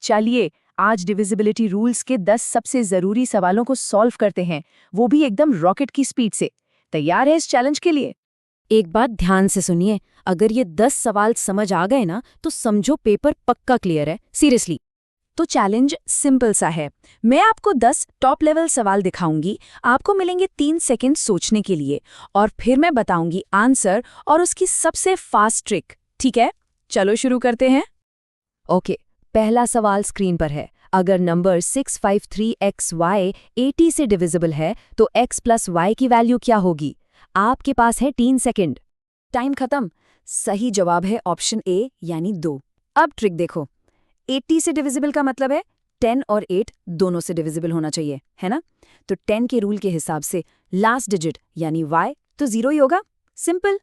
चलिए आज divisibility rules के 10 सबसे जरूरी सवालों को सॉल्व करते हैं, वो भी एकदम रॉकेट की स्पीड से। तैयार है इस चैलेंज के लिए? एक बात ध्यान से सुनिए, अगर ये 10 सवाल समझ आ गए ना तो समझो पेपर पक्का क्लियर है, सीरियसली। तो चैलेंज सिंपल सा है। मैं आपको 10 टॉप लेवल सवाल दिखाऊंगी, आपको मिलेंगे 3 सेकंड सोचने के लिए, और फिर मैं बताऊंगी आंसर और उसकी सबसे फास्ट ट्रिक। ठीक है, चलो शुरू करते हैं। ओके, पहला सवाल स्क्रीन पर है। अगर नंबर 653xy 80 से डिविजिबल है तो x प्लस y की वैल्यू क्या होगी? आपके पास है 3 सेकंड। टाइम खत्म। सही जवाब है ऑप्शन ए यानी 2। अब ट्रिक देखो, 80 से डिविजिबल का मतलब है 10 और 8 दोनों से डिविजिबल होना चाहिए, है ना? तो 10 के रूल के हिसाब से लास्ट डिजिट यानी y तो 0 ही होगा। सिंपल।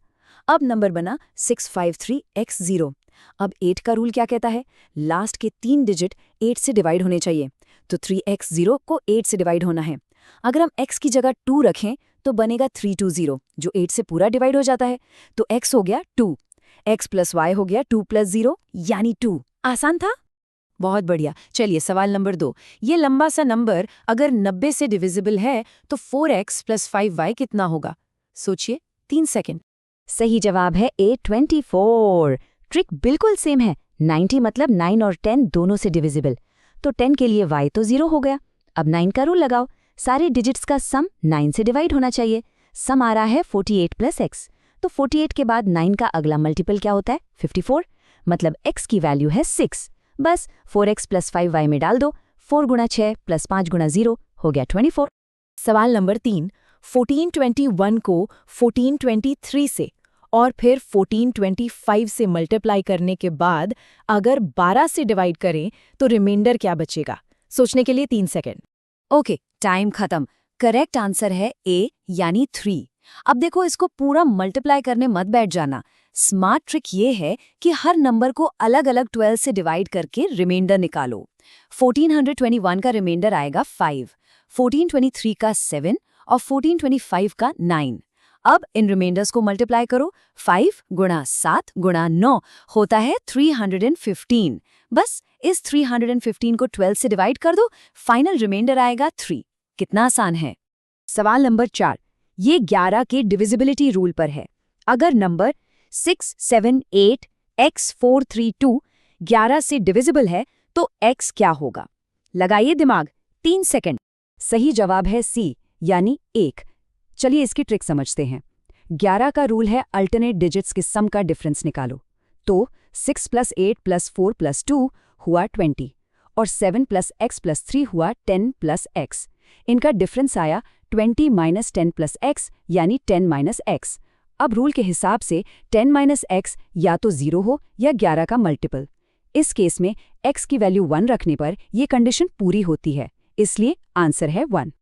अब नंबर बना 653x0। अब 8 का रूल क्या कहता है? लास्ट के 3 डिजिट 8 से डिवाइड होने चाहिए, तो 3x0 को 8 से डिवाइड होना है। अगर हम x की जगह 2 रखें तो बनेगा 320, जो 8 से पूरा डिवाइड हो जाता है, तो x हो गया 2, x प्लस y हो गया 2 प्लस 0 यानी 2। आसान था? बहुत बढ़िया। चलिए सवाल नंबर 2। ये लंबा सा नंबर अगर 90 से डिविजिबल है तो 4x प्लस 5y कितना होगा? सोचिए, 3 सेकंड। सही जवाब है A24। ट्रिक बिल्कुल सेम है। 90 मतलब 9 और 10 दोनों से डिविजिबल, तो 10 के लिए y तो 0 हो गया। अब 9 का रूल लगाओ, सारे डिजिट्स का सम 9 से डिवाइड होना चाहिए। सम आ रहा है 48 प्लस x, तो 48 के बाद 9 का अगला मल्टीपल क्या होता है? 54, मतलब x की वैल्यू है 6। बस 4x प्लस 5y में डाल दो, 4 गुणा 6 प्लस 5 गुणा 0 हो गया 24। सवाल नंबर 3। 1421 को 1423 से और फिर 1425 से मल्टीप्लाई करने के बाद अगर 12 से डिवाइड करें तो रिमाइंडर क्या बचेगा? सोचने के लिए 3 सेकंड। ओके, टाइम खत्म। करेक्ट आंसर है ए यानी 3। अब देखो, इसको पूरा मल्टीप्लाई करने मत बैठ जाना। स्मार्ट ट्रिक ये है कि हर नंबर को अलग अलग 12 से डिवाइड करके रिमाइंडर निकालो। 1421 का रिमाइंडर आएगा 5, 1423 का 7 और 1425 का 9। अब इन रिमाइंडर्स को मल्टीप्लाई करो। 5 गुणा 7 गुणा 9 होता है 315। बस इस 315 को 12 से डिवाइड कर दो, फाइनल रिमाइंडर आएगा 3। कितना आसान है। सवाल नंबर 4। ये 11 के डिविजिबिलिटी रूल पर है। अगर नंबर 678x432 11 से डिविजिबल है तो x क्या होगा? लगाइए दिमाग, 3 सेकंड। सही जवाब है सी यानी 1। चलिए इसकी ट्रिक समझते हैं। 11 का रूल है अल्टरनेट डिजिट्स के सम का डिफरेंस निकालो। तो 6 प्लस 8 प्लस 4 प्लस 2 हुआ 20 और 7 प्लस x प्लस 3 हुआ 10 प्लस x। इनका डिफरेंस आया 20 माइनस 10 प्लस x यानी 10 माइनस x। अब रूल के हिसाब से 10 माइनस x या तो 0 हो या 11 का मल्टीपल। इस केस में x की वैल्यू 1 रखने पर यह कंडीशन पूरी होती है, इसलिए आंसर है 1।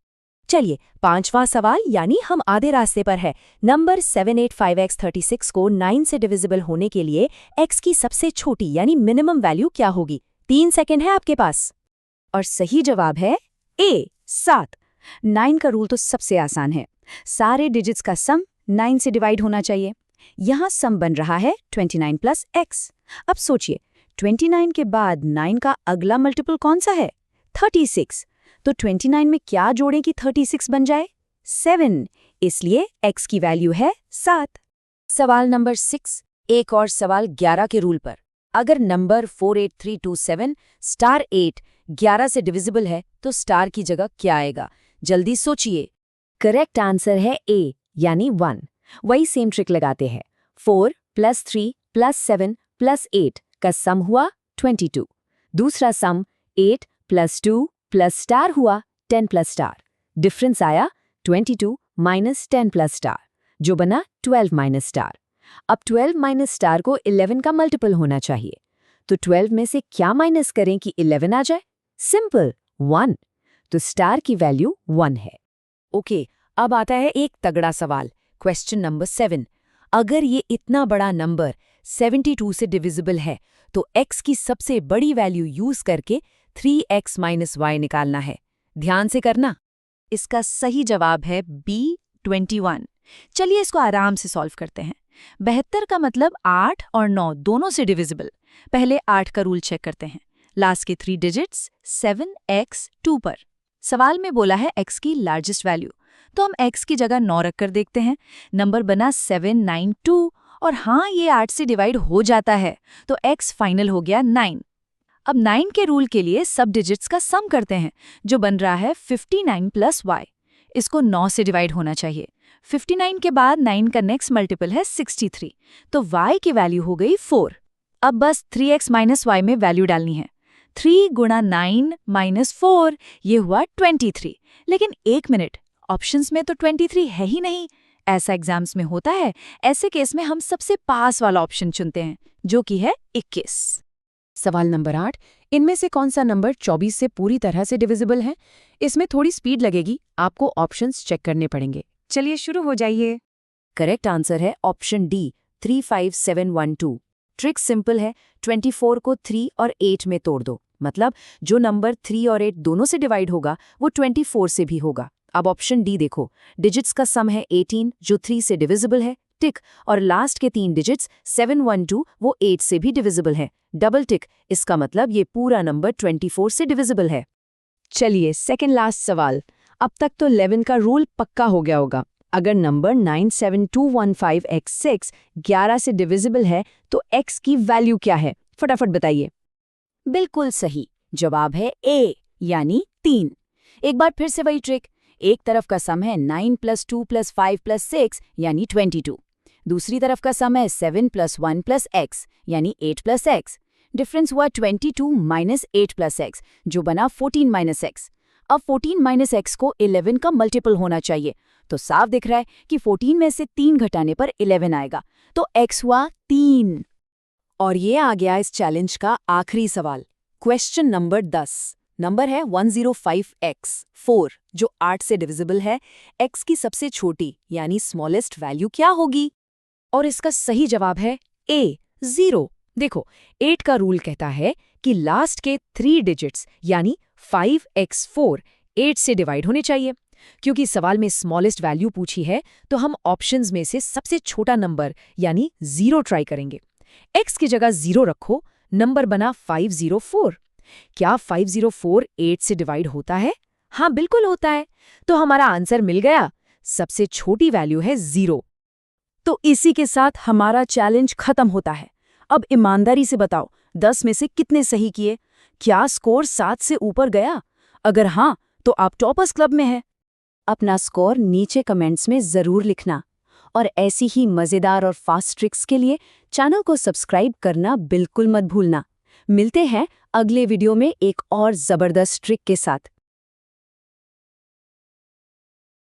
चलिए 5वां सवाल, यानी हम आधे रास्ते पर है। नंबर 785x36 को 9 से डिविजिबल होने के लिए x की सबसे छोटी यानी मिनिमम वैल्यू क्या होगी? 3 सेकंड है आपके पास। और सही जवाब है ए 7। 9 का रूल तो सबसे आसान है। सारे डिजिट्स का सम 9 से डिवाइड होना चाहिए। यहाँ सम बन रहा है 29 प्लस x। अब सोचिए, 29 के बाद 9 का अगला मल्टीपल कौन सा है? 36। तो 29 में क्या जोड़ें कि 36 बन जाए? 7। इसलिए x की वैल्यू है 7। सवाल नंबर 6। एक और सवाल 11 के रूल पर। अगर नंबर 48327 स्टार 8 11 से डिविजिबल है तो स्टार की जगह क्या आएगा? जल्दी सोचिए। करेक्ट आंसर है ए यानी 1। वही सेम ट्रिक लगाते हैं। 4 प्लस 3 प्लस 7 प्लस 8 का सम हुआ 22। दूसरा सम 8 प्लस 2 प्लस स्टार हुआ 10 प्लस स्टार। डिफरेंस आया 22 माइनस 10 प्लस स्टार, जो बना 12 माइनस स्टार। अब 12 माइनस स्टार को 11 का मल्टीपल होना चाहिए, तो 12 में से क्या माइनस करें कि 11 आ जाए? सिंपल, 1। तो स्टार की वैल्यू 1 है। ओके, अब आता है एक तगड़ा सवाल, क्वेश्चन नंबर 7। अगर ये इतना बड़ा नंबर 72 से डिविजिबल है तो x की सबसे बड़ी वैल्यू यूज करके 3x माइनस y निकालना है। ध्यान से करना। इसका सही जवाब है B21। चलिए इसको आराम से सॉल्व करते हैं। 72 का मतलब 8 और 9 दोनों से डिविजिबल। पहले 8 का रूल चेक करते हैं। लास्ट के 3 डिजिट्स 7x2 पर। सवाल में बोला है x की लार्जेस्ट वैल्यू, तो हम x की जगह 9 रखकर देखते हैं। नंबर बना 792 और हाँ, ये 8 से डिवाइड हो जाता है, तो x फाइनल हो गया 9। अब 9 के रूल के लिए सब डिजिट्स का सम करते हैं, जो बन रहा है 59 प्लस y। इसको 9 से डिवाइड होना चाहिए। 59 के बाद 9 का नेक्स्ट मल्टीपल है 63, तो y की वैल्यू हो गई 4। अब बस 3x माइनस y में वैल्यू डालनी है। 3 गुणा 9 माइनस 4, ये हुआ 23। लेकिन एक मिनट, ऑप्शंस में तो 23 है ही नहीं। ऐसा एग्जाम्स में होता है। ऐसे केस में हम सबसे पास वाला ऑप्शन चुनते हैं, जो कि है 21। सवाल नंबर 8, इनमें से कौन सा नंबर 24 से पूरी तरह से डिविजिबल है? इसमें थोड़ी स्पीड लगेगी, आपको ऑप्शंस चेक करने पड़ेंगे। चलिए शुरू हो जाइए। करेक्ट आंसर है ऑप्शन डी, 35712। ट्रिक सिंपल है, 24 को 3 और 8 में तोड़ दो, मतलब जो नंबर 3 और 8 दोनों से डिवाइड होगा वो 24 से भी होगा। अब ऑप्शन डी देखो, डिजिट्स का सम है 18 जो 3 से डिविजिबल है, टिक, और लास्ट के 3 डिजिट्स 712 वो 8 से भी डिविजिबल है, डबल टिक। इसका मतलब ये पूरा नंबर 24 से डिविजिबल है। चलिए सेकंड लास्ट सवाल। अब तक तो 11 का रूल पक्का हो गया होगा। अगर नंबर 97215x6 11 से डिविजिबल है तो x की वैल्यू क्या है? फटाफट बताइए। बिल्कुल सही जवाब है ए, यानी 3। एक बार फिर से वही ट्रिक, एक तरफ का सम है 9 + 2 + 5 + 6 यानी 22, दूसरी तरफ का सम है 7 + 1 + x यानी 8 + x। डिफरेंस हुआ 22 - 8 + x, जो बना 14 - x। अब 14 - x को 11 का मल्टीपल होना चाहिए, तो साफ दिख रहा है कि 14 में से 3 घटाने पर 11 आएगा, तो x हुआ 3। और ये आ गया इस चैलेंज का आखिरी सवाल। Question number 10। नंबर है 105x4 जो 8 से डिविजिबल है। x की सबसे छोटी यानी स्मॉलेस्ट वैल्यू क्या होगी? और इसका सही जवाब है ए, 0। देखो, 8 का रूल कहता है कि लास्ट के 3 डिजिट्स यानी 5x4 8 से डिवाइड होने चाहिए। क्योंकि सवाल में स्मॉलेस्ट वैल्यू पूछी है, तो हम ऑप्शंस में से सबसे छोटा नंबर यानी 0 ट्राई करेंगे। x की जगह 0 रखो, नंबर बना 504। क्या 504 8 से डिवाइड होता है? हाँ, बिल्कुल होता है। तो हमारा आंसर मिल गया, सबसे छोटी वैल्यू है 0। तो इसी के साथ हमारा चैलेंज खत्म होता है। अब ईमानदारी से बताओ, 10 में से कितने सही किए? क्या स्कोर 7 से ऊपर गया? अगर हाँ, तो आप टॉपर्स क्लब में हैं। अपना स्कोर नीचे कमेंट्स में ज़रूर लिखना, और ऐसी ही मज़ेदार और फास्ट ट्रिक्स के लिए चैनल को सब्सक्राइब करना बिल्कुल मत भूलना। मिलते हैं अगले वीडियो में एक और ज़बरदस्त ट्रिक के साथ।